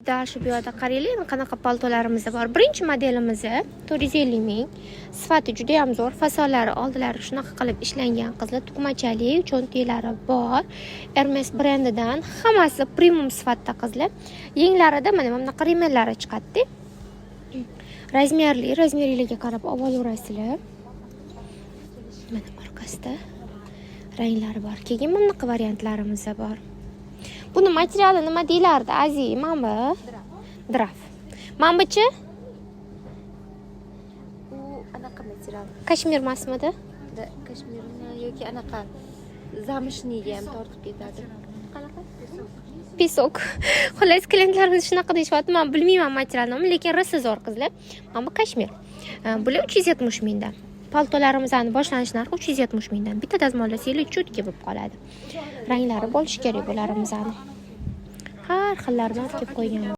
Bitta shu bu yerda qaranglar, qanaqa paltolarimiz bor. Birinchi modelimiz 450 ming. Sifati juda ham zo'r. Fasonlari oldilari shunaqa qilib ishlangan qizlar, tuqmachali, cho'ntaklari bor. Hermes brendidan, hammasi premium sifatda qizlar. Yenglarida mana bunaqa remellari chiqadi. Razmerlarga qarab olaverasizlar. Mana orqasida ranglari bor. Keyin bunaqa variantlarimiz bor. Buni materiali nima deylardi, Aziz? Mana draf. Mana-chi? U anaqa material. Kashmir emasmidi? Kashmirmi yoki anaqa zamishniga ham tortib ketadi. Qanaqa? Pesok. Xullas, klientlarimiz shunaqa deyapti. Men bilmayman materialni, lekin rosa zo'r qizlar. Mana bu kashmir. Bular 370 mingdan. Paltolarimizning boshlanish narxi 370 mingdan. Bitta dazmollasangiz chutki bo'lib qoladi. Ranglari bo'lishi kerak bularimizni. Har xillardan olib kelib qo'ygan.